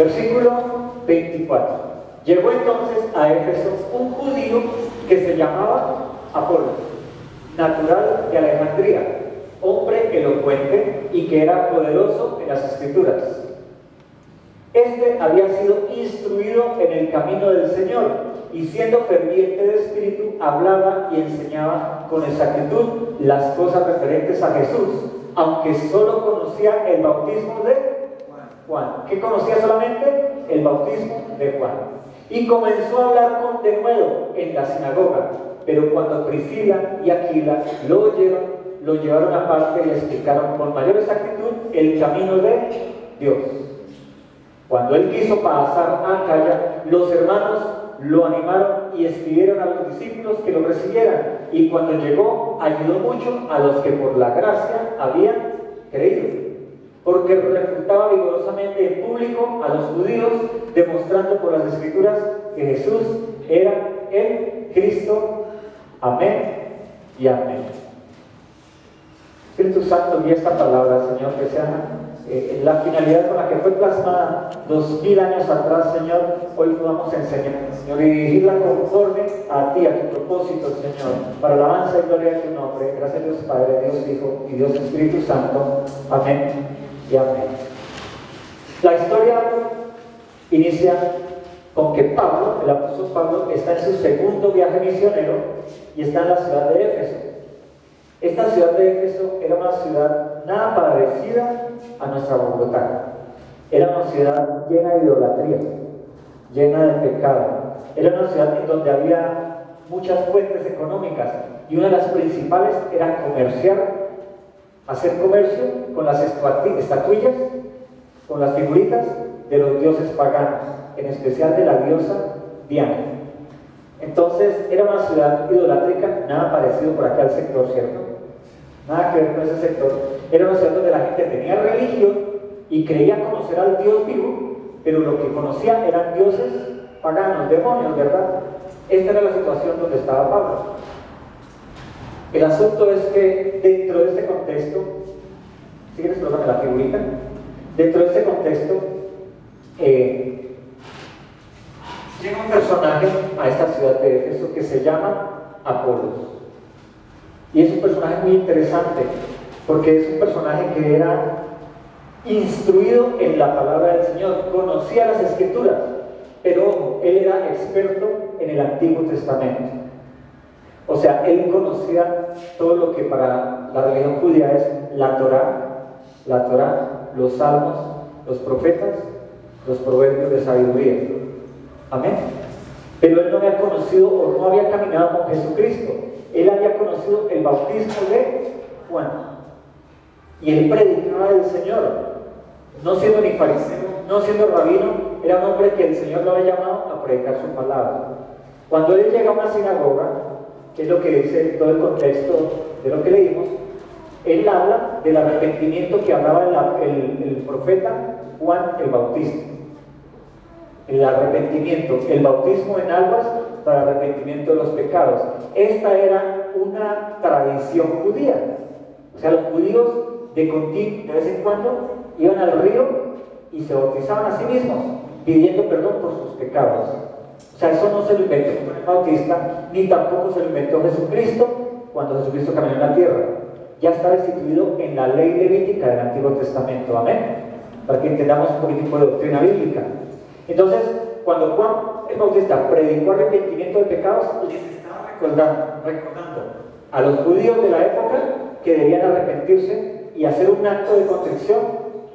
Versículo 24. Llegó entonces a Éfeso un judío que se llamaba Apolos, natural de Alejandría, hombre elocuente y que era poderoso en las Escrituras. Este había sido instruido en el camino del Señor y siendo ferviente de espíritu hablaba y enseñaba con exactitud las cosas referentes a Jesús, aunque solo conocía el bautismo de Juan. ¿Qué conocía solamente? El bautismo de Juan. Y comenzó a hablar con denuedo en la sinagoga, pero cuando Priscila y Aquila lo llevaron aparte y le explicaron con mayor exactitud el camino de Dios. Cuando él quiso pasar a Acaya, los hermanos lo animaron y escribieron a los discípulos que lo recibieran, y cuando llegó ayudó mucho a los que por la gracia habían creído, porque refutaba vigorosamente en público a los judíos, demostrando por las Escrituras que Jesús era el Cristo. Amén y amén. Espíritu Santo, guía esta palabra, Señor, que sea la finalidad con la que fue plasmada 2000 años atrás, Señor, hoy podamos enseñar, Señor, y dirigirla conforme a ti, a tu propósito, Señor, para la alabanza y gloria de tu nombre. Gracias, Dios Padre, Dios Hijo y Dios Espíritu Santo. Amén y amén. La historia inicia con que Pablo, el apóstol Pablo, está en su segundo viaje misionero y está en la ciudad de Éfeso. Esta ciudad de Éfeso era una ciudad nada parecida a nuestra Bogotá. Era una ciudad llena de idolatría, llena de pecado. Era una ciudad en donde había muchas fuentes económicas y una de las principales era hacer comercio con las estatuillas, con las figuritas de los dioses paganos, en especial de la diosa Diana. Entonces era una ciudad idolátrica, nada parecido por acá al sector, ¿cierto? Nada que ver con ese sector. Era una ciudad donde la gente tenía religión y creía conocer al Dios vivo, pero lo que conocía eran dioses paganos, demonios, ¿verdad? Esta era la situación donde estaba Pablo. El asunto es que dentro de este contexto, si quieres colocarme la figurita, dentro de este contexto llega un personaje a esta ciudad de Éfeso que se llama Apolos. Y es un personaje muy interesante, porque es un personaje que era instruido en la palabra del Señor, conocía las Escrituras, pero él era experto en el Antiguo Testamento. O sea, él conocía todo lo que para la religión judía es la Torá, los salmos, los profetas, los proverbios de sabiduría. Amén. Pero él no había conocido o no había caminado con Jesucristo. Él había conocido el bautismo de Juan. Y él predicaba del Señor. No siendo ni fariseo, no siendo rabino, era un hombre que el Señor lo había llamado a predicar su palabra. Cuando él llega a una sinagoga, que es lo que dice todo el contexto de lo que leímos, él habla del arrepentimiento que hablaba el profeta Juan el Bautista. El arrepentimiento, el bautismo en aguas para arrepentimiento de los pecados. Esta era una tradición judía. O sea, los judíos de continuo, de vez en cuando, iban al río y se bautizaban a sí mismos, pidiendo perdón por sus pecados. O sea, eso no se lo inventó Juan el Bautista, ni tampoco se lo inventó Jesucristo cuando Jesucristo caminó en la tierra. Ya está instituido en la ley levítica del Antiguo Testamento. Amén. Para que entendamos un poquitico de doctrina bíblica. Entonces, cuando Juan el Bautista predicó arrepentimiento de pecados, les estaba recordando a los judíos de la época que debían arrepentirse y hacer un acto de contrición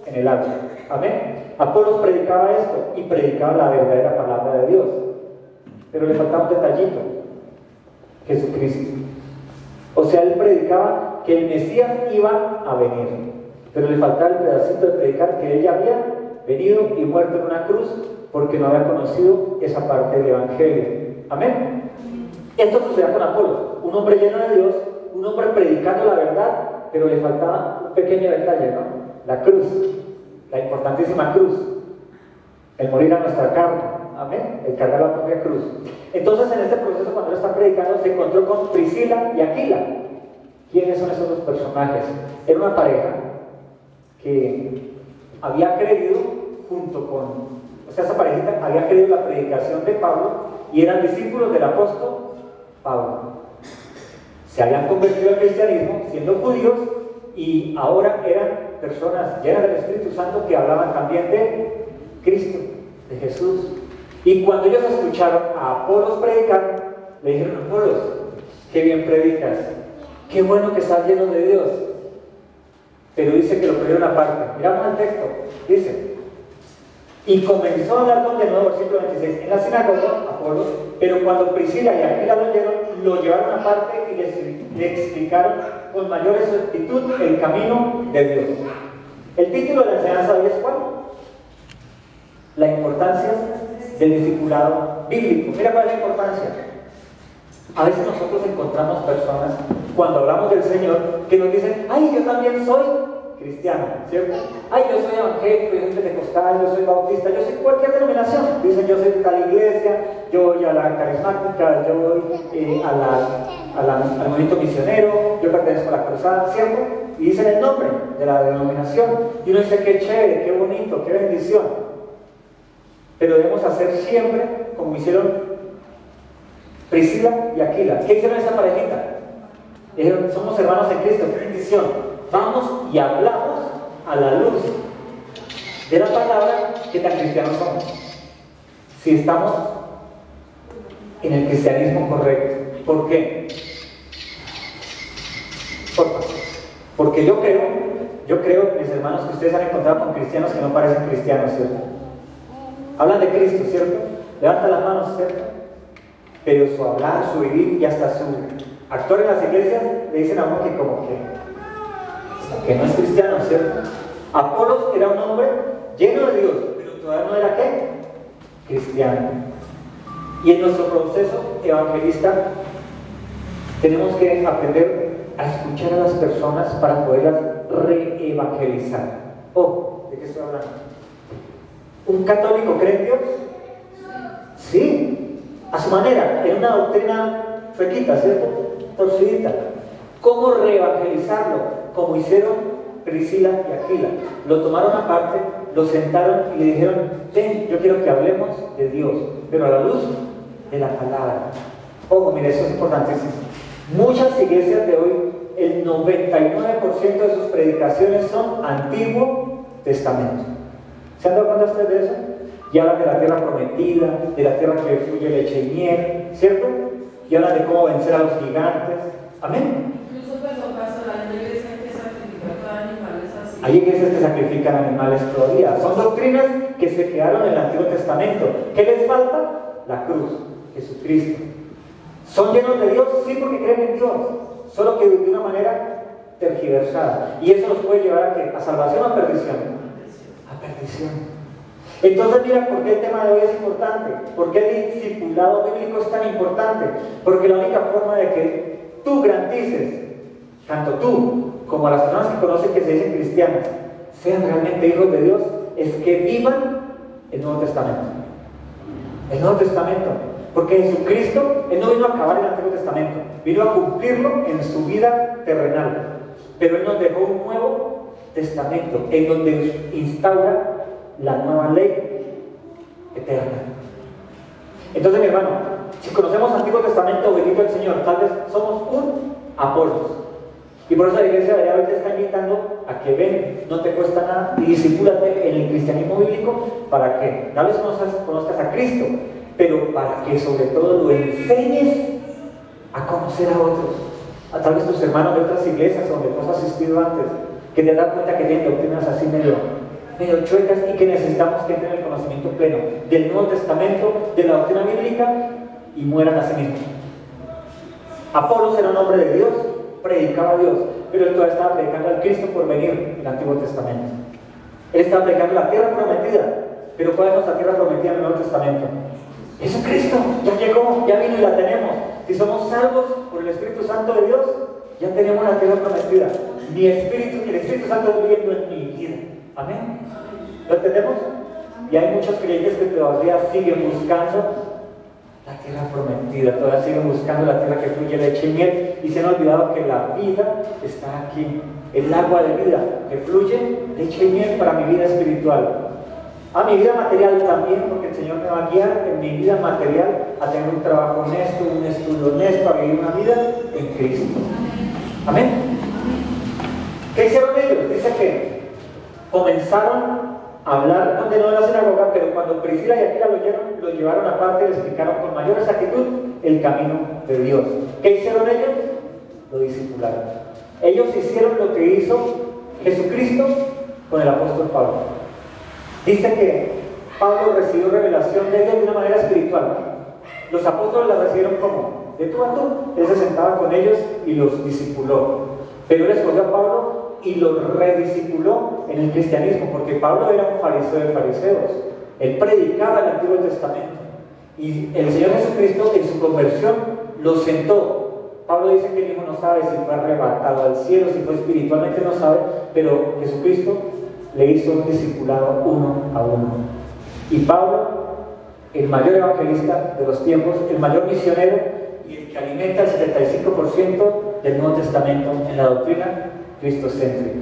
en el agua. Amén. Apolos predicaba esto y predicaba la verdadera palabra de Dios, pero le faltaba un detallito: Jesucristo. O sea, él predicaba que el Mesías iba a venir, pero le faltaba el pedacito de predicar que él ya había venido y muerto en una cruz, porque no había conocido esa parte del Evangelio. Amén. Esto sucedía con Apolos, un hombre lleno de Dios, un hombre predicando la verdad, pero le faltaba un pequeño detalle, ¿no? La cruz, la importantísima cruz, el morir a nuestra carne. Amén. El cargar la propia cruz. Entonces, en este proceso, cuando él está predicando, se encontró con Priscila y Aquila. ¿Quiénes son esos dos personajes? Era una pareja que había creído junto con sea, esa parejita había creído la predicación de Pablo y eran discípulos del apóstol Pablo. Se habían convertido al cristianismo siendo judíos y ahora eran personas llenas del Espíritu Santo que hablaban también de Cristo, de Jesús. Y cuando ellos escucharon a Apolos predicar, le dijeron: Apolos, qué bien predicas, qué bueno que estás lleno de Dios. Pero dice que lo pusieron aparte. Miramos el texto, dice: y comenzó a hablar con de nuevo, versículo 26, en la sinagoga, Apolos, pero cuando Priscila y Aquila lo oyeron, lo llevaron aparte y le explicaron con mayor exactitud el camino de Dios. El título de la enseñanza de hoy es ¿cuál? La importancia del discipulado bíblico. Mira cuál es la importancia. A veces nosotros encontramos personas, cuando hablamos del Señor, que nos dicen: ay, yo también soy cristiano, ¿cierto? Ay, yo soy evangélico, yo soy pentecostal, yo soy bautista, yo soy cualquier denominación. Dicen: yo soy de tal iglesia, yo voy a la carismática, yo voy al movimiento misionero, yo pertenezco a la cruzada, ¿cierto? Y dicen el nombre de la denominación. Y uno dice: qué chévere, qué bonito, qué bendición. Pero debemos hacer siempre como hicieron Priscila y Aquila. ¿Qué hicieron esa parejita? Dijeron: somos hermanos en Cristo, qué bendición. Vamos y hablamos a la luz de la palabra qué tan cristianos somos. Si estamos en el cristianismo correcto. ¿Por qué? Porque yo creo, mis hermanos, que ustedes han encontrado con cristianos que no parecen cristianos, ¿cierto? Hablan de Cristo, ¿cierto? Levantan las manos, ¿cierto? Pero su hablar, su vivir y hasta su actuar en las iglesias le dicen a uno que como que no es cristiano, ¿cierto? Apolos era un hombre lleno de Dios, pero todavía no era ¿qué? Cristiano. Y en nuestro proceso evangelista tenemos que aprender a escuchar a las personas para poderlas re-evangelizar. Oh, ¿de qué estoy hablando? ¿Un católico cree en Dios? Sí, a su manera, en una doctrina fequita, ¿cierto? Torcidita. ¿Cómo reevangelizarlo? Como hicieron Priscila y Aquila. Lo tomaron aparte, lo sentaron y le dijeron: ven, yo quiero que hablemos de Dios, pero a la luz de la palabra. Ojo, mire, eso es importantísimo. Muchas iglesias de hoy, el 99% de sus predicaciones son Antiguo Testamento. ¿Se han dado cuenta ustedes de eso? Y hablan de la tierra prometida, de la tierra que fluye leche y miel, ¿cierto? Y hablan de cómo vencer a los gigantes. Amén. Incluso pues lo pastoral, hay iglesias que sacrifican animales así. Hay iglesias que sacrifican animales todavía. Son doctrinas que se quedaron en el Antiguo Testamento. ¿Qué les falta? La cruz, Jesucristo. ¿Son llenos de Dios? Sí, porque creen en Dios. Solo que de una manera tergiversada. Y eso los puede llevar a ¿qué? ¿A salvación o a perdición? A perdición. Entonces mira por qué el tema de hoy es importante, por qué el discipulado bíblico es tan importante, porque la única forma de que tú garantices, tanto tú como las personas que conocen que se dicen cristianas, sean realmente hijos de Dios, es que vivan el Nuevo Testamento. El Nuevo Testamento, porque Jesucristo, Él no vino a acabar el Antiguo Testamento, vino a cumplirlo en su vida terrenal, pero Él nos dejó un Nuevo Testamento, en donde instaura la nueva ley eterna. Entonces, mi hermano, si conocemos Antiguo Testamento, bendito el Señor, tal vez somos un Apolos. Y por eso la iglesia de hoy te está invitando a que ven, no te cuesta nada, y discípulate en el cristianismo bíblico. ¿Para qué? Tal vez conozcas a Cristo, pero para que sobre todo lo enseñes a conocer a otros, a tal vez tus hermanos de otras iglesias donde tú has asistido antes, que te das cuenta que tienen doctrinas así medio chuecas y que necesitamos que entren en el conocimiento pleno del Nuevo Testamento, de la doctrina bíblica, y mueran a sí mismos. Apolos era un hombre de Dios, predicaba a Dios, pero él todavía estaba predicando al Cristo por venir en el Antiguo Testamento. Él estaba predicando la tierra prometida, pero ¿cuál es nuestra tierra prometida en el Nuevo Testamento? Jesucristo, ya llegó, ya vino y la tenemos. Si somos salvos por el Espíritu Santo de Dios, ya tenemos la tierra prometida. Mi Espíritu, el Espíritu Santo es viviendo en mi vida. Amén. ¿Lo entendemos? Y hay muchos creyentes que todavía siguen buscando la tierra prometida, todavía siguen buscando la tierra que fluye leche y miel, y se han olvidado que la vida está aquí, el agua de vida que fluye leche y miel para mi vida espiritual. A mi vida material también, porque el Señor me va a guiar en mi vida material a tener un trabajo honesto, un estudio honesto, a vivir una vida en Cristo. Amén. ¿Qué hicieron ellos? Dice que comenzaron a hablar con de nuevo en la sinagoga, pero cuando Priscila y Aquila lo oyeron, lo llevaron aparte y le explicaron con mayor exactitud el camino de Dios. ¿Qué hicieron ellos? Lo discipularon. Ellos hicieron lo que hizo Jesucristo con el apóstol Pablo. Dice que Pablo recibió revelación de ellos de una manera espiritual. Los apóstoles la recibieron como de tú a tú. Él se sentaba con ellos y los discipuló. Pero él escogió a Pablo y lo rediscipuló en el cristianismo, porque Pablo era un fariseo de fariseos. Él predicaba el Antiguo Testamento. Y el Señor Jesucristo en su conversión lo sentó. Pablo dice que el Hijo no sabe si fue arrebatado al cielo, si fue espiritualmente, no sabe, pero Jesucristo le hizo un discipulado uno a uno. Y Pablo, el mayor evangelista de los tiempos, el mayor misionero y el que alimenta el 75% del Nuevo Testamento en la doctrina cristocéntrica.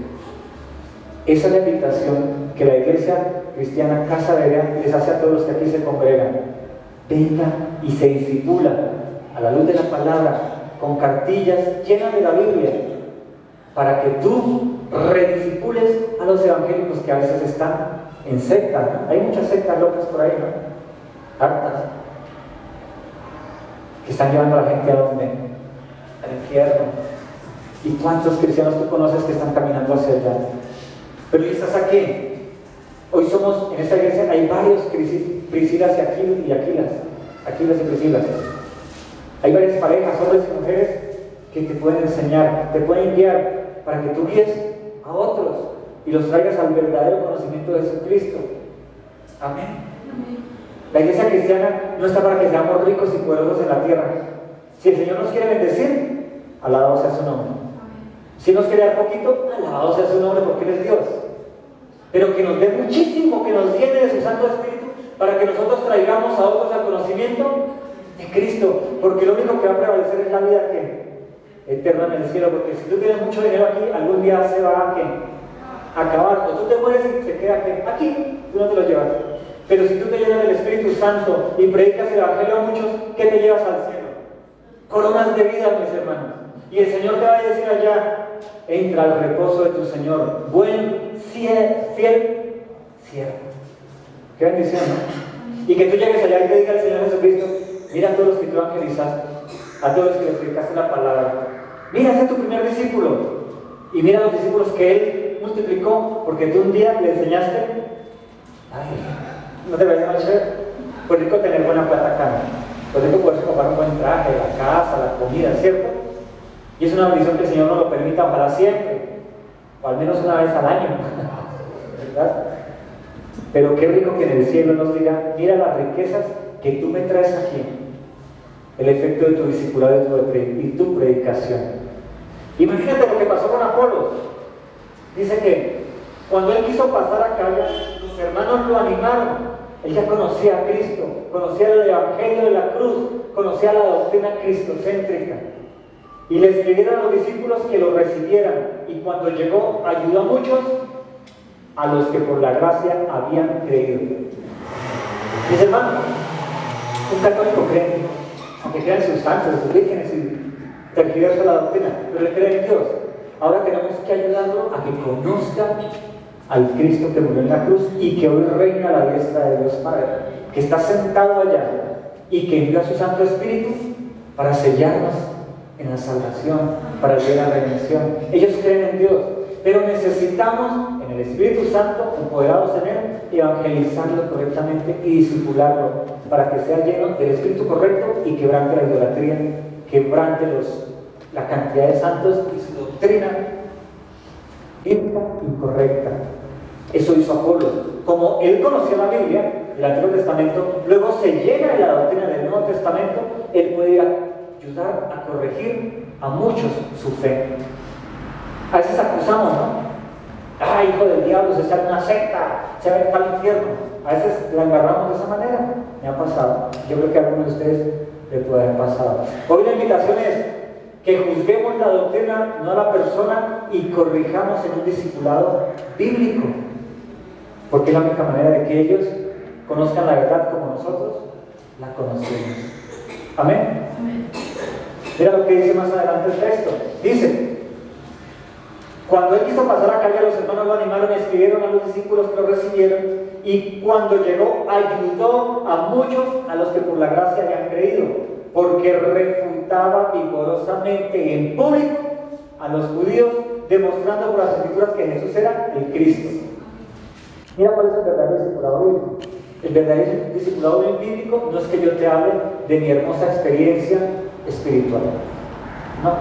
Esa es la invitación que la iglesia cristiana Casa Berea les hace a todos los que aquí se congregan. Venga y se discipula a la luz de la palabra, con cartillas llenas de la Biblia, para que tú rediscipules a los evangélicos que a veces están en secta, ¿no? Hay muchas sectas locas por ahí, ¿no? Hartas, que están llevando a la gente a donde, al infierno. ¿Y cuántos cristianos tú conoces que están caminando hacia allá? Pero hoy estás aquí. Hoy somos, en esta iglesia hay varios Priscilas y Aquilas y Priscilas. Hay varias parejas, hombres y mujeres, que te pueden enseñar, te pueden guiar para que tú guíes a otros y los traigas al verdadero conocimiento de Jesucristo. Amén. La iglesia cristiana no está para que seamos ricos y poderosos en la tierra. Si el Señor nos quiere bendecir, alabado sea su nombre. Si nos quiere dar poquito, alabado sea su nombre, porque Él es Dios. Pero que nos dé muchísimo, que nos llene de su Santo Espíritu, para que nosotros traigamos a otros al conocimiento de Cristo, porque lo único que va a prevalecer es la vida eterna en el cielo. Porque si tú tienes mucho dinero aquí, algún día se va a acabar, o tú te mueres y se queda aquí, tú no te lo llevas. Pero si tú te llenas del Espíritu Santo y predicas el Evangelio a muchos, ¿qué te llevas al cielo? Coronas de vida, mis hermanos. Y el Señor te va a decir allá: entra al reposo de tu Señor, buen, fiel siervo. Qué bendición, ¿no? Y que tú llegues allá y te diga el Señor Jesucristo: mira a todos los que tú evangelizaste, a todos los que les predicaste la palabra. Mira, ese es tu primer discípulo. Y mira a los discípulos que Él multiplicó, porque tú un día le enseñaste. Ay, ¿no te parece más chévere? Pues rico tener buena plata acá, ¿no? Pues rico poderse comprar un buen traje, la casa, la comida, ¿cierto? Y es una bendición que el Señor nos lo permita, ojalá siempre, o al menos una vez al año, ¿verdad? Pero qué rico que en el cielo nos diga: mira las riquezas que tú me traes aquí, el efecto de tu discipulado y tu predicación. Imagínate lo que pasó con Apolos. Dice que cuando él quiso pasar a Acaya, sus hermanos lo animaron. Él ya conocía a Cristo, conocía el Evangelio de la cruz, conocía la doctrina cristocéntrica. Y le escribieron a los discípulos que lo recibieran. Y cuando llegó, ayudó a muchos, a los que por la gracia habían creído. Mis hermanos, un católico cree, aunque crea en sus santos, en sus vírgenes y tergiversa la doctrina, pero él cree en Dios. Ahora tenemos que ayudarlo a que conozca al Cristo que murió en la cruz y que hoy reina a la diestra de Dios Padre, que está sentado allá y que envió a su Santo Espíritu para sellarnos en la salvación, para el día de la redención. Ellos creen en Dios, pero necesitamos en el Espíritu Santo, empoderados en Él, evangelizarlo correctamente y discipularlo para que sea lleno del Espíritu correcto y quebrante la idolatría, quebrante la cantidad de santos y su doctrina incorrecta. Eso hizo Apolos. Como él conocía la Biblia, el Antiguo Testamento, luego se llena de la doctrina del Nuevo Testamento, él puede ayudar a corregir a muchos su fe. A veces acusamos, ¿no? ¡Ay, hijo del diablo, se está en una secta, se va a ir al infierno! A veces la embarramos de esa manera. Me ha pasado. Yo creo que a algunos de ustedes le puede haber pasado. Hoy la invitación es que juzguemos la doctrina, no a la persona, y corrijamos en un discipulado bíblico. porque es la única manera de que ellos conozcan la verdad como nosotros la conocemos. Amén. Amén. Mira lo que dice más adelante el texto. Dice: cuando él quiso pasar a calle, los hermanos lo animaron y escribieron a los discípulos que lo recibieron, y cuando llegó ayudó a muchos, a los que por la gracia habían creído, porque refutaba vigorosamente en público a los judíos, demostrando por las escrituras que Jesús era el Cristo. Mira cuál es el verdadero discipulado bíblico. El verdadero discipulado bíblico no es que yo te hable de mi hermosa experiencia espiritual, no,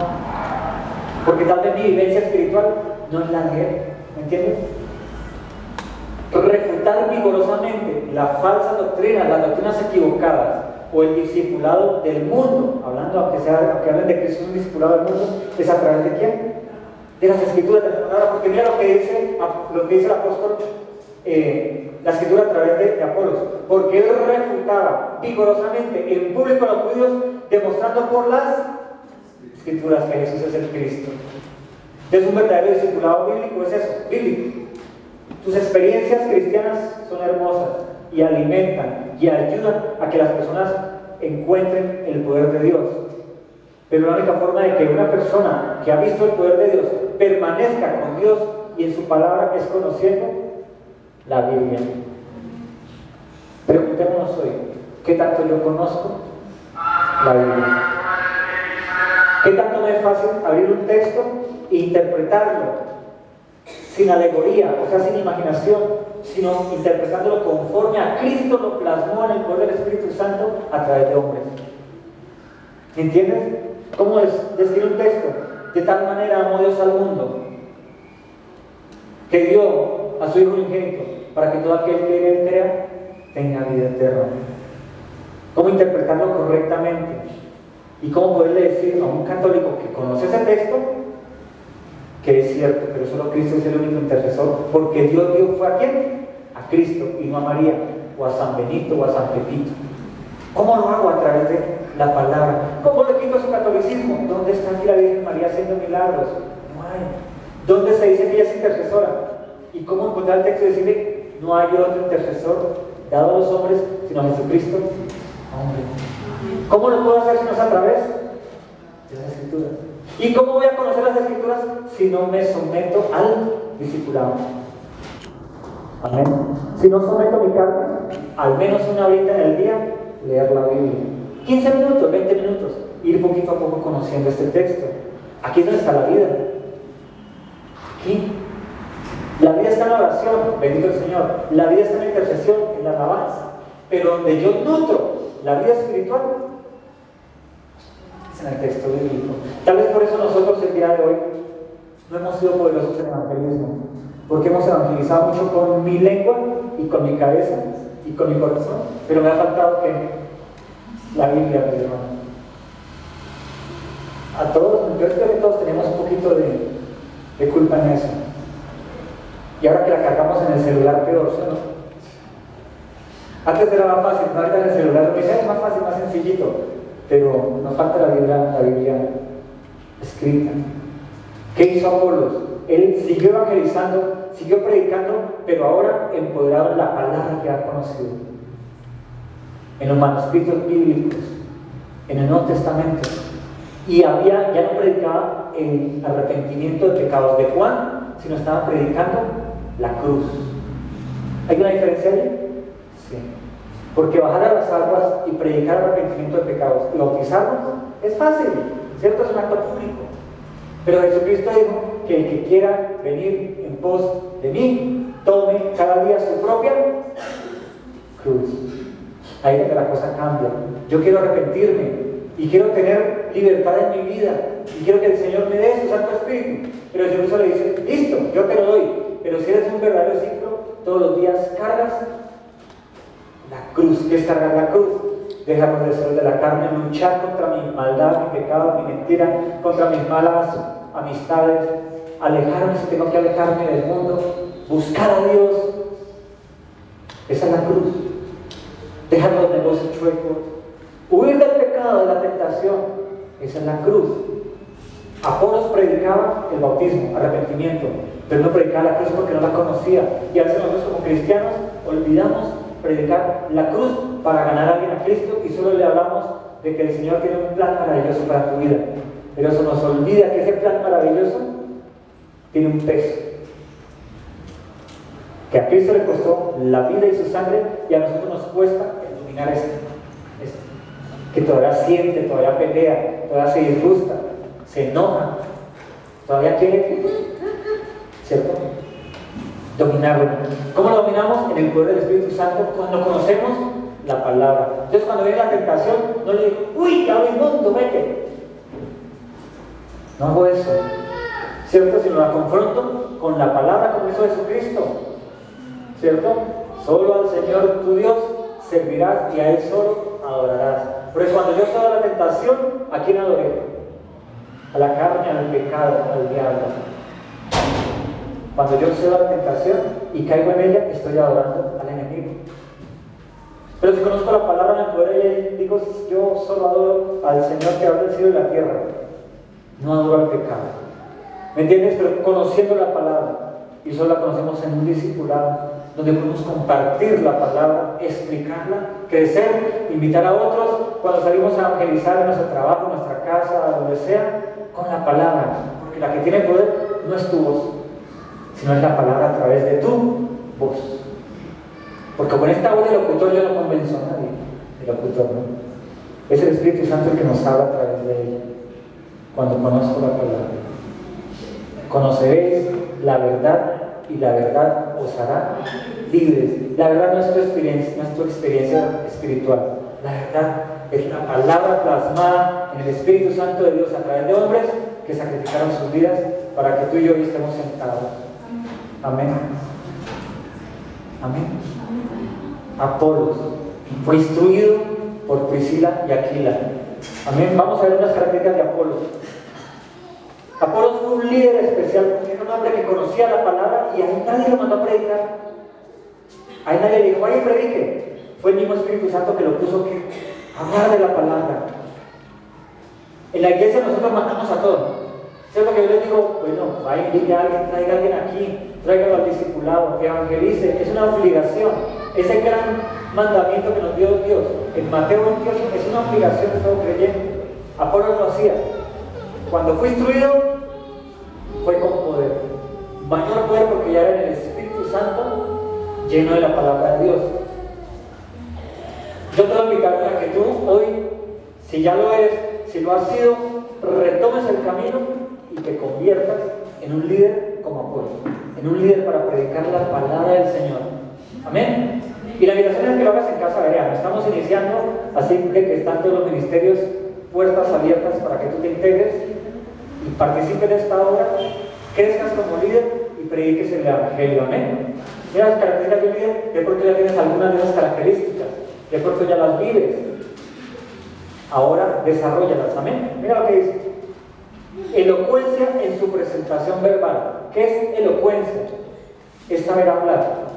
porque tal vez mi vivencia espiritual no es la de él, ¿me entiendes? Refutar vigorosamente la falsa doctrina, las doctrinas equivocadas o el discipulado del mundo, hablando aunque hablen de que es un discipulado del mundo, es a través de quién? De las escrituras de la palabra, porque mira lo que dice el apóstol, la escritura a través de Apolos, porque él refutaba vigorosamente en público a los judíos, demostrando por las escrituras que Jesús es el Cristo. Entonces un verdadero discipulado bíblico es eso, bíblico. Tus experiencias cristianas son hermosas y alimentan y ayudan a que las personas encuentren el poder de Dios. Pero la única forma de que una persona que ha visto el poder de Dios permanezca con Dios y en su palabra es conociendo la Biblia. Preguntémonos hoy, ¿qué tanto yo conozco la Biblia? ¿Qué tanto me es fácil abrir un texto e interpretarlo sin alegoría, o sea, sin imaginación, sino interpretándolo conforme a Cristo lo plasmó en el poder del Espíritu Santo a través de hombres? ¿Entiendes? ¿Cómo es describir un texto? De tal manera amó Dios al mundo que dio a su Hijo unigénito para que todo aquel que en él crea tenga vida eterna. ¿Cómo interpretarlo correctamente? ¿Y cómo poderle decir a un católico que conoce ese texto que es cierto, pero solo Cristo es el único intercesor? Porque Dios fue ¿a quién? A Cristo y no a María, o a San Benito, o a San Pepito. ¿Cómo lo hago? A través de la palabra. ¿Cómo le quito su catolicismo? ¿Dónde está aquí la Virgen María haciendo milagros? No hay. ¿Dónde se dice que ella es intercesora? ¿Y cómo encontrar el texto y decirle, no hay otro intercesor dado a los hombres sino Jesucristo? Hombre. ¿Cómo lo puedo hacer si no es a través de las Escrituras? ¿Y cómo voy a conocer las Escrituras si no me someto al discipulado? Amén. Si no someto mi carne, al menos una horita en el día, leer la Biblia. 15 minutos, 20 minutos, ir poquito a poco conociendo este texto. Aquí es donde está la vida. Aquí. La vida está en la oración, bendito el Señor. La vida está en la intercesión, en la alabanza. Pero donde yo nutro la vida espiritual es en el texto bíblico. Tal vez por eso nosotros el día de hoy no hemos sido poderosos en el evangelismo, porque hemos evangelizado mucho con mi lengua y con mi cabeza y con mi corazón, pero me ha faltado que la Biblia, mis hermanos. A todos, yo creo que todos tenemos un poquito de culpa en eso. Y ahora que la cargamos en el celular, peor, ¿no? Antes era más fácil, ahorita en el celular es más fácil, más sencillito, pero nos falta la Biblia escrita. ¿Qué hizo Apolos? Él siguió evangelizando, siguió predicando, pero ahora empoderado en la palabra que ha conocido, en los manuscritos bíblicos, en el Nuevo Testamento. Y ya no predicaba el arrepentimiento de pecados de Juan, sino estaba predicando la cruz. ¿Hay una diferencia ahí? Sí. Porque bajar a las aguas y predicar arrepentimiento de pecados y bautizarnos es fácil, ¿cierto? Es un acto público. Pero Jesucristo dijo que el que quiera venir en pos de mí, tome cada día su propia cruz. Ahí es donde la cosa cambia. Yo quiero arrepentirme y quiero tener libertad en mi vida y quiero que el Señor me dé su Santo Espíritu. Pero el Señor le dice, listo, yo te lo doy. Pero si eres un verdadero discípulo, todos los días cargas la cruz. ¿Qué es cargar la cruz? Dejar los deseos de la carne, luchar contra mi maldad, mi pecado, mi mentira, contra mis malas amistades, alejarme si tengo que alejarme del mundo, buscar a Dios. Esa es la cruz. Dejar los negocios chuecos, huir del pecado, de la tentación. Esa es la cruz. Apolos predicaba el bautismo, arrepentimiento, pero no predicaba la cruz porque no la conocía. Y a veces nosotros como cristianos olvidamos predicar la cruz para ganar a alguien a Cristo y solo le hablamos de que el Señor tiene un plan maravilloso para tu vida. Pero eso nos olvida que ese plan maravilloso tiene un peso. Que a Cristo le costó la vida y su sangre, y a nosotros nos cuesta el dominar esto. Que todavía siente, todavía pelea, todavía se disgusta, se enoja, todavía quiere, ¿cierto? Dominarlo. ¿Cómo lo dominamos? En el poder del Espíritu Santo, cuando conocemos la palabra. Entonces cuando viene la tentación, no le digo, uy, ya el mundo, vete. No hago eso, ¿cierto? Sino la confronto con la palabra, como hizo Jesucristo, ¿cierto? Solo al Señor tu Dios servirás y a Él solo adorarás. Por eso cuando yo estaba en la tentación, ¿a quién adoré? A la carne, al pecado, al diablo. Cuando yo cedo a la tentación y caigo en ella, estoy adorando al enemigo. Pero si conozco la palabra en el poder de ella, digo, yo solo adoro al Señor que abre el cielo y la tierra. No adoro al pecado. ¿Me entiendes? Pero conociendo la palabra, y solo la conocemos en un discipulado, donde podemos compartir la palabra, explicarla, crecer, invitar a otros, cuando salimos a evangelizar en nuestro trabajo, en nuestra casa, donde sea, con la palabra, porque la que tiene poder no es tu voz, sino es la palabra a través de tu voz. Porque con esta voz de locutor yo no convenzo a nadie, el locutor no. Es el Espíritu Santo el que nos habla a través de ella. Cuando conozco la palabra, conoceréis la verdad y la verdad os hará libres. La verdad no es tu experiencia espiritual. La verdad es la palabra plasmada en el Espíritu Santo de Dios a través de hombres que sacrificaron sus vidas para que tú y yo hoy estemos sentados. Amén. Amén. Apolos fue instruido por Priscila y Aquila. Amén. Vamos a ver unas características de Apolos. Apolos fue un líder especial, era un hombre que conocía la palabra y ahí nadie lo mandó a predicar. Ahí nadie le dijo, vaya, predique. Fue el mismo Espíritu Santo que lo puso que hablar de la palabra. En la iglesia nosotros mandamos a todos. ¿Cierto que yo les digo, bueno, vaya, invite a alguien, traiga a alguien aquí, tráigalo al discipulado, que evangelice? Es una obligación. Es el gran mandamiento que nos dio Dios. En Mateo 28 es una obligación de todo creyente. Apolos lo hacía. Cuando fue instruido, fue con poder. Mayor poder porque ya era en el Espíritu Santo, lleno de la palabra de Dios. Yo te voy a invitar para que tú hoy, si ya lo eres, si lo has sido, retomes el camino y te conviertas en un líder como Apolos, en un líder para predicar la palabra del Señor. Amén. Y la invitación es que lo hagas en casa, vean, estamos iniciando, así que están todos los ministerios, puertas abiertas para que tú te integres y participes de esta obra, crezcas como líder y prediques el Evangelio. Amén. Mira las características de un líder, de pronto ya tienes algunas de esas características, de pronto ya las vives. Ahora desarrollalas. Amén. Mira lo que dice: elocuencia en su presentación verbal. ¿Qué es elocuencia? Es saber hablar.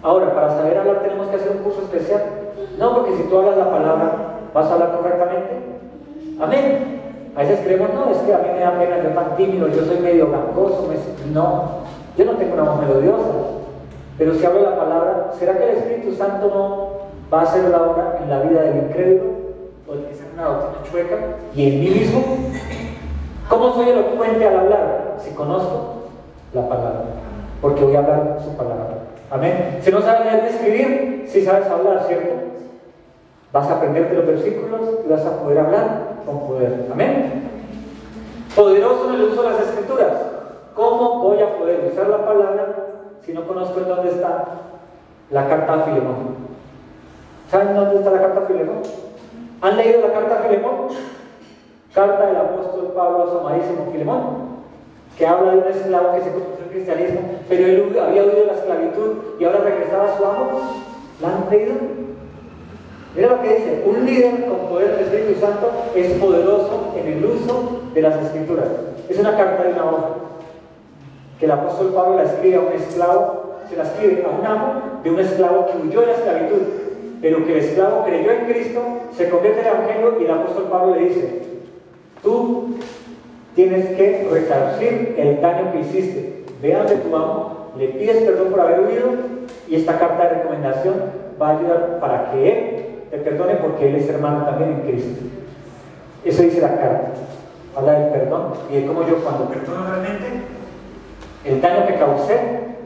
Ahora, para saber hablar tenemos que hacer un curso especial. No, porque si tú hablas la palabra, vas a hablar correctamente. Amén. A veces creemos, no, es que a mí me da pena, yo tan tímido, yo soy medio gangoso. No, yo no tengo una voz melodiosa. Pero si hablo la palabra, ¿será que el Espíritu Santo no va a hacer la obra en la vida del incrédulo o el que sea una doctrina chueca y en mí mismo? ¿Cómo soy elocuente al hablar? Si conozco la palabra, porque voy a hablar su palabra. Amén. Si no sabes leer ni escribir, sí sabes hablar, ¿cierto? Vas a aprenderte los versículos y vas a poder hablar con poder. Amén. Poderoso en el uso de las Escrituras. ¿Cómo voy a poder usar la palabra si no conozco en dónde está la carta a Filemón? ¿Saben dónde está la carta a Filemón? ¿Han leído la carta a Filemón? Carta del apóstol Pablo a su amadísimo Filemón, que habla de un esclavo que se convirtió al cristianismo, pero él había huido de la esclavitud y ahora regresaba a su amo. ¿La han leído? Mira lo que dice: un líder con poder del Espíritu Santo es poderoso en el uso de las Escrituras. Es una carta de una hoja que el apóstol Pablo la escribe a un esclavo, se la escribe a un amo de un esclavo que huyó de la esclavitud, pero que el esclavo creyó en Cristo, se convierte en el Evangelio y el apóstol Pablo le dice: tú tienes que resarcir el daño que hiciste, ve a donde tu amo, le pides perdón por haber huido y esta carta de recomendación va a ayudar para que él te perdone porque él es hermano también en Cristo. Eso dice la carta. Habla del perdón y de cómo yo cuando perdono realmente, el daño que causé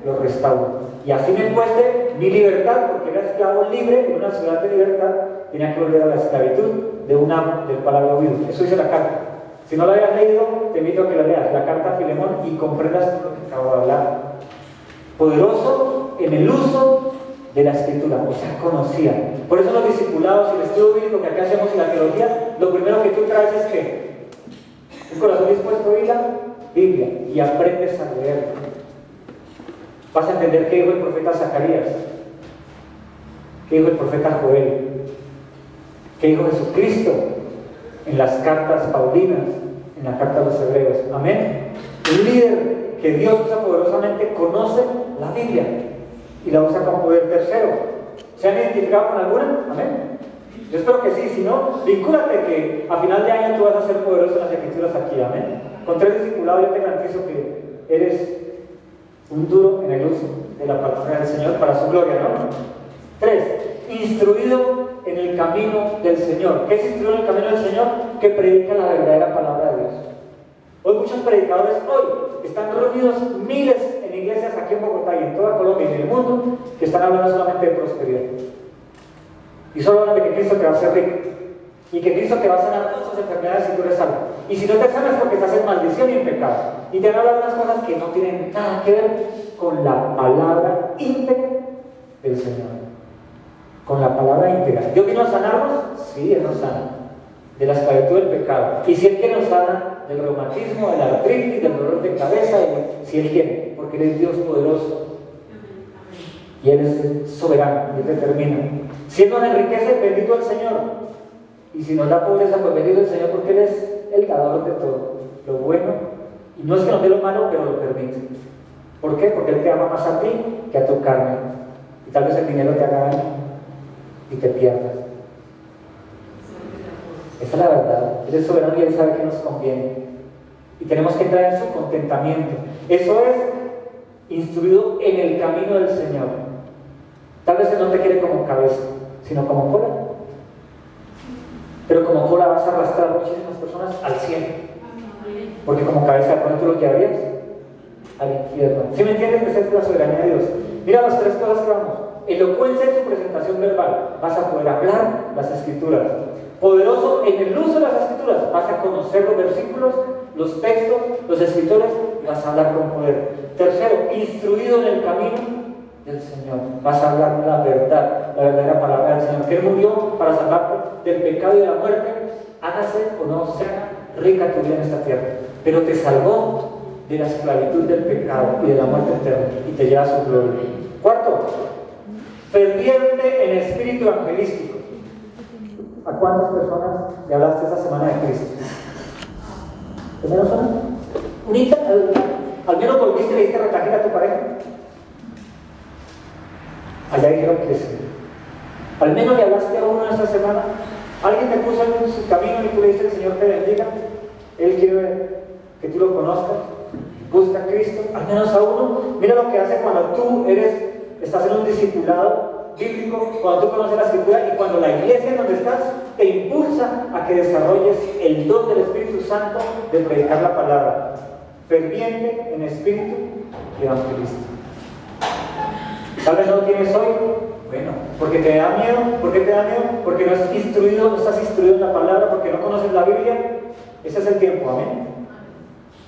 lo restauro. Y así me cueste mi libertad, porque era esclavo libre en una ciudad de libertad, tenía que volver a la esclavitud de un amo del cual había huido. Eso dice la carta. Si no la habías leído, te invito a que la leas, la carta a Filemón, y comprendas lo que acabo de hablar. Poderoso en el uso de la escritura, o sea, conocía. Por eso los discipulados y el estudio bíblico que acá hacemos y la teología, lo primero que tú traes es que un corazón dispuesto a ir la Biblia y aprendes a leerla. Vas a entender qué dijo el profeta Zacarías, qué dijo el profeta Joel, qué dijo Jesucristo en las cartas paulinas, en la carta a los hebreos. Amén. Un líder que Dios usa poderosamente conoce la Biblia y la usa con poder. Tercero, ¿se han identificado con alguna? Amén. Yo espero que sí, si no, vincúlate que a final de año tú vas a ser poderoso en las escrituras aquí. Amén. Con 3 discipulados yo te garantizo que eres un duro en el uso de la palabra del Señor para su gloria, ¿no? 3. Instruido en el camino del Señor. ¿Qué es instruido en el camino del Señor? Que predica la verdadera palabra de Dios. Hoy muchos predicadores están reunidos miles en iglesias aquí en Bogotá y en toda Colombia y en el mundo que están hablando solamente de prosperidad. Y solo hablan de que Cristo te va a hacer rico y que Cristo te va a sanar todas tus enfermedades si tú eres salvo. Y si no te sanas es porque estás en maldición y en pecado. Y te han hablado unas cosas que no tienen nada que ver con la palabra íntegra del Señor. Con la palabra íntegra. ¿Dios vino a sanarnos? Sí, Él nos sana. De la esclavitud del pecado. Y si Él quiere nos sana del reumatismo, de la artritis, del dolor de cabeza, si Él quiere, porque Él es Dios poderoso. Y Él es soberano y Él determina. Si Él nos enriquece, bendito el Señor. Y si nos da pobreza, pues bendito el Señor, porque Él es el dador de todo, lo bueno. Y no es que nos dé lo malo, pero lo permite. ¿Por qué? Porque Él te ama más a ti que a tu carne. Y tal vez el dinero te haga daño y te pierdas. Esa es la verdad. Él es soberano y Él sabe que nos conviene. Y tenemos que entrar en su contentamiento. Eso es instruido en el camino del Señor. Tal vez Él no te quiere como cabeza, sino como cola. Pero como cola vas a arrastrar a muchísimas personas al cielo. Porque como cabeza, ¿cuándo tú los llevarías? Al infierno. ¿Sí me entiendes? Esa es la soberanía de Dios. Mira las 3 cosas que vamos. Elocuencia en su presentación verbal. Vas a poder hablar las escrituras. Poderoso en el uso de las escrituras. Vas a conocer los versículos, los textos, los escritores y vas a hablar con poder. Tercero, instruido en el camino del Señor. Vas a hablar la verdad, la verdadera palabra del Señor. Que Él murió para salvarte del pecado y de la muerte. Hágase o no sea rica tu vida en esta tierra. Pero te salvó de la esclavitud del pecado y de la muerte eterna y te lleva a su gloria. Cuarto, ferviente en espíritu evangelístico. ¿A cuántas personas le hablaste esta semana de Cristo? ¿Al menos una? ¿Unita? ¿Al menos volviste y le diste retajera a tu pareja? Allá dijeron que sí. ¿Al menos le hablaste a uno esta semana? ¿Alguien te puso en su camino y tú le dices, el Señor te bendiga? Él quiere que tú lo conozcas. Busca a Cristo, al menos a uno. Mira lo que hace cuando tú estás en un discipulado bíblico, cuando tú conoces la escritura y cuando la iglesia en donde estás te impulsa a que desarrolles el don del Espíritu Santo de predicar la palabra. Ferviente en espíritu y evangelista. Tal vez no lo tienes hoy. Bueno, porque te da miedo. ¿Por qué te da miedo? Porque no estás instruido en la palabra, porque no conoces la Biblia. Ese es el tiempo, amén.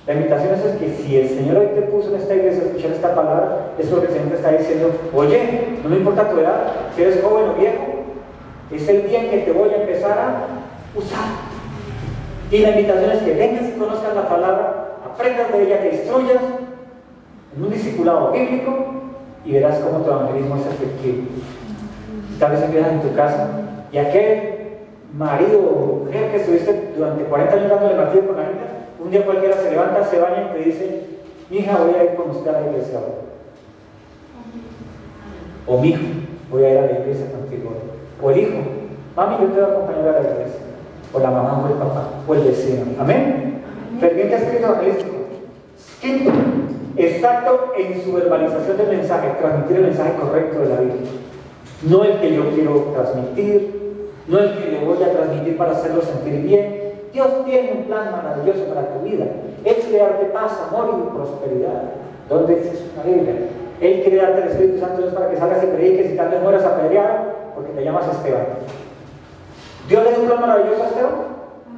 La invitación es que si el Señor hoy te puso en esta iglesia a escuchar esta palabra, es porque el Señor te está diciendo, oye, no me importa tu edad, si eres joven o viejo, es el día en que te voy a empezar a usar. Y la invitación es que vengas y conozcas la palabra, aprendas de ella, te instruyas en un discipulado bíblico y verás cómo tu evangelismo es efectivo. Tal vez empiezas en tu casa y aquel marido o mujer que estuviste durante 40 años dándole martillo con la vida, un día cualquiera se levanta, se baña y te dice, mi hija, voy a ir con usted a la iglesia hoy. O mi hijo, voy a ir a la iglesia contigo hoy. O el hijo, mami, yo te voy a acompañar a la iglesia. O la mamá o el papá, o el vecino. Amén. Ferviente espíritu evangelístico. Quinto, exacto en su verbalización del mensaje, transmitir el mensaje correcto de la Biblia. No el que yo quiero transmitir, no el que le voy a transmitir para hacerlo sentir bien. Dios tiene un plan maravilloso para tu vida. Él quiere darte paz, amor y prosperidad. ¿Dónde dice eso en la Biblia? Él quiere darte el Espíritu Santo de Dios para que salgas y prediques y tal vez mueras apedreado porque te llamas Esteban. ¿Dios le dio un plan maravilloso a Esteban?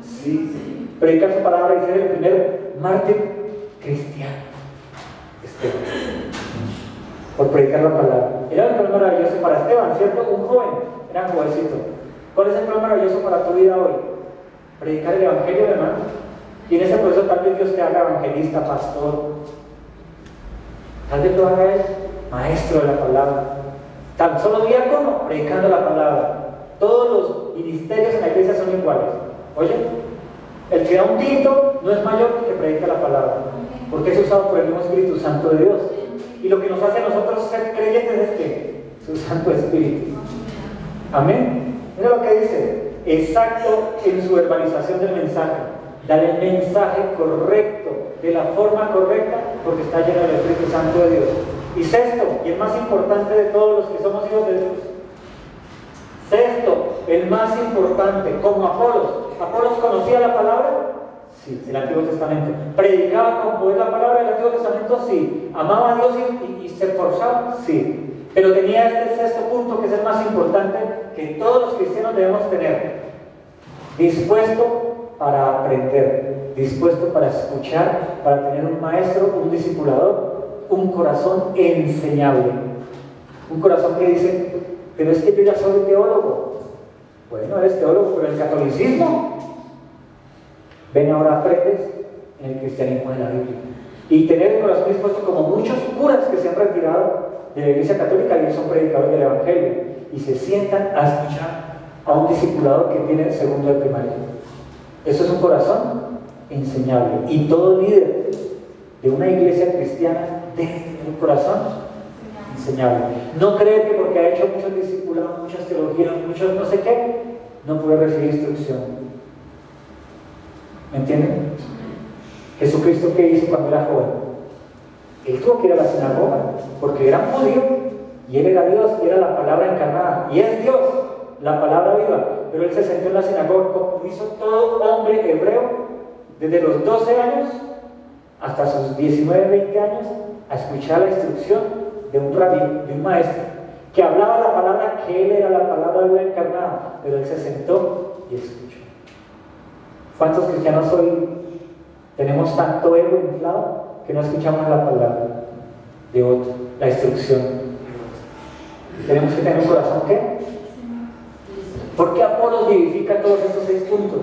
Sí. Predicar su palabra y ser el primer mártir cristiano. Esteban. Por predicar la palabra. Era un plan maravilloso para Esteban, ¿cierto? Un joven, era un jovencito. ¿Cuál es el plan maravilloso para tu vida hoy? Predicar el Evangelio, hermano. Y en ese proceso tal vez Dios te haga evangelista, pastor. Tal vez lo haga él, maestro de la palabra. Tan solo diácono, predicando la palabra. Todos los ministerios en la iglesia son iguales. Oye, el que da un tinto no es mayor que el que predica la palabra, porque es usado por el mismo Espíritu Santo de Dios. Y lo que nos hace a nosotros ser creyentes es que su Santo Espíritu. Amén. Mira lo que dice, exacto en su verbalización del mensaje. Dar el mensaje correcto, de la forma correcta, porque está lleno del Espíritu Santo de Dios. Y sexto, y el más importante de todos los que somos hijos de Dios. Sexto, el más importante, como Apolos. ¿Apolos conocía la palabra? Sí, el Antiguo Testamento. ¿Predicaba con poder la palabra del Antiguo Testamento? Sí. ¿Amaba a Dios y se esforzaba? Sí. Pero tenía este sexto punto que es el más importante que todos los cristianos debemos tener. Dispuesto para aprender, dispuesto para escuchar, para tener un maestro, un discipulador, un corazón enseñable. Un corazón que dice, pero es que yo ya soy teólogo. Bueno, eres teólogo, pero el catolicismo. Ven, ahora aprendes en el cristianismo de la Biblia. Y tener el corazón dispuesto, como muchos curas que se han retirado de la Iglesia Católica y son predicadores del Evangelio, y se sientan a escuchar a un discipulador que tiene segundo de primaria. Eso es un corazón enseñable. Y todo líder de una iglesia cristiana debe tener un corazón enseñable. No cree que porque ha hecho muchos discipulados, muchas teologías, muchos no sé qué, no puede recibir instrucción. ¿Me entienden? Jesucristo, ¿qué hizo cuando era joven? Él tuvo que ir a la sinagoga porque era un judío y él era Dios y era la palabra encarnada y es Dios, la palabra viva. Pero él se sentó en la sinagoga como hizo todo hombre hebreo desde los 12 años hasta sus 19, 20 años a escuchar la instrucción de un rabí, de un maestro que hablaba la palabra, que él era la palabra viva encarnada, pero él se sentó y escuchó. ¿Cuántos cristianos hoy tenemos tanto ego inflado que no escuchamos la palabra de otro, la instrucción de otro? Tenemos que tener un corazón ¿qué? ¿Por qué Apolos vivifica todos estos 6 puntos?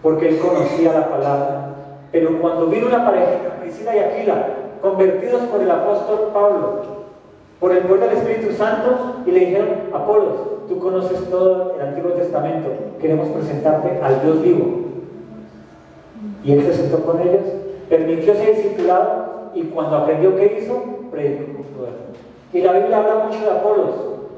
Porque él conocía la palabra. Pero cuando vino una parejita, Priscila y Aquila, convertidos por el apóstol Pablo, por el poder del Espíritu Santo, y le dijeron, Apolos, tú conoces todo el Antiguo Testamento, queremos presentarte al Dios vivo. Y él se sentó con ellos, permitió ser discipulado, y cuando aprendió qué hizo, predicó con poder. Y la Biblia habla mucho de Apolos.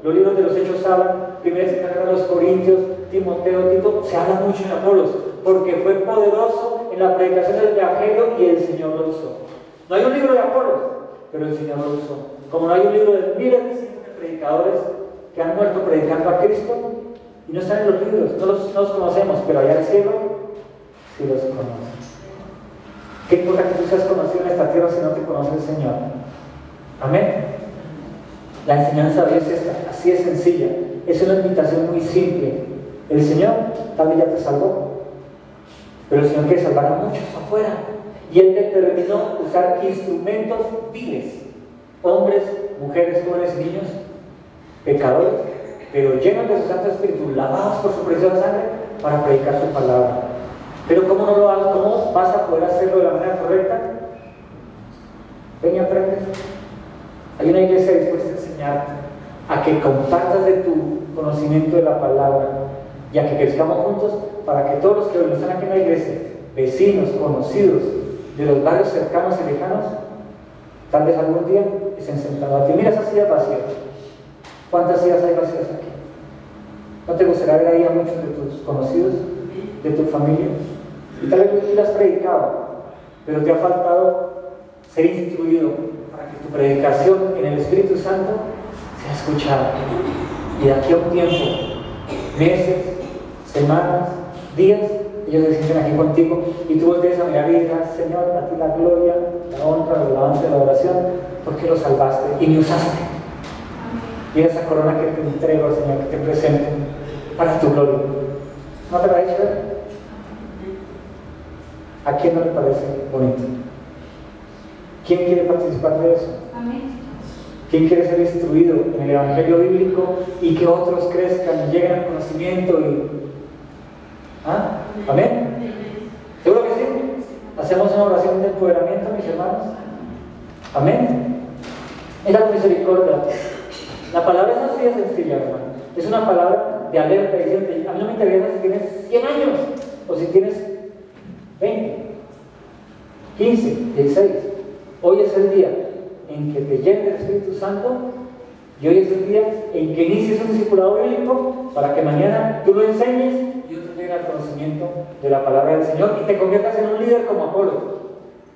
Los libros de los Hechos hablan, 1 de los Corintios, Timoteo, Tito, se habla mucho de Apolos, porque fue poderoso en la predicación del Evangelio y el Señor lo usó. No hay un libro de Apolos, pero el Señor lo usó. Como no hay un libro de miles de predicadores que han muerto predicando a Cristo, y no están en los libros, no los conocemos, pero allá en el cielo sí los conocen. ¿Qué importa que tú seas conocido en esta tierra si no te conoce el Señor? Amén. La enseñanza de Dios es esta, así es sencilla, es una invitación muy simple. El Señor tal vez ya te salvó, pero el Señor quiere salvar a muchos afuera, y Él determinó usar instrumentos viles, hombres, mujeres, jóvenes y niños, pecadores, pero llenos de su Santo Espíritu, lavados por su preciosa sangre, para predicar su palabra. Pero ¿cómo no lo hagas? ¿Cómo vas a poder hacerlo de la manera correcta? Ven y aprende. Hay una iglesia dispuesta a enseñarte, a que compartas de tu conocimiento de la palabra y a que crezcamos juntos para que todos los que están aquí en la iglesia, vecinos, conocidos, de los barrios cercanos y lejanos, tal vez algún día estén sentados a ti. Mira esas sillas vacías. ¿Cuántas sillas hay vacías aquí? ¿No te gustaría ver ahí a muchos de tus conocidos, de tu familia? Y tal vez tú las has predicado, pero te ha faltado ser instruido para que tu predicación en el Espíritu Santo sea escuchada. Y de aquí a un tiempo, meses, semanas, días, ellos se sienten aquí contigo y tú volteas a mirar y digas: Señor, a ti la gloria, la honra, la alabanza y la adoración, porque lo salvaste y me usaste. Y esa corona que te entrego, Señor, que te presento para tu gloria. ¿No te parece? ¿A quién no le parece bonito? ¿Quién quiere participar de eso? Amén. ¿Quién quiere ser instruido en el Evangelio bíblico y que otros crezcan y lleguen al conocimiento? ¿Ah? ¿Amén? ¿Seguro que sí? ¿Hacemos una oración de empoderamiento, mis hermanos? ¿Amén? Es la misericordia. La palabra es así de sencilla, hermano. Es una palabra de alerta diciendo: a mí no me interesa si tienes 100 años o si tienes 20, 15, 16. Hoy es el día en que te llene el Espíritu Santo, y hoy es el día en que inicies un discipulado bíblico para que mañana tú lo enseñes y otros lleguen al conocimiento de la palabra del Señor y te conviertas en un líder como Apolo,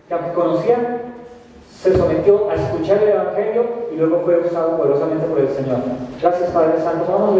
que aunque conocía, se sometió a escuchar el Evangelio y luego fue usado poderosamente por el Señor. Gracias, Padre Santo. Vamos a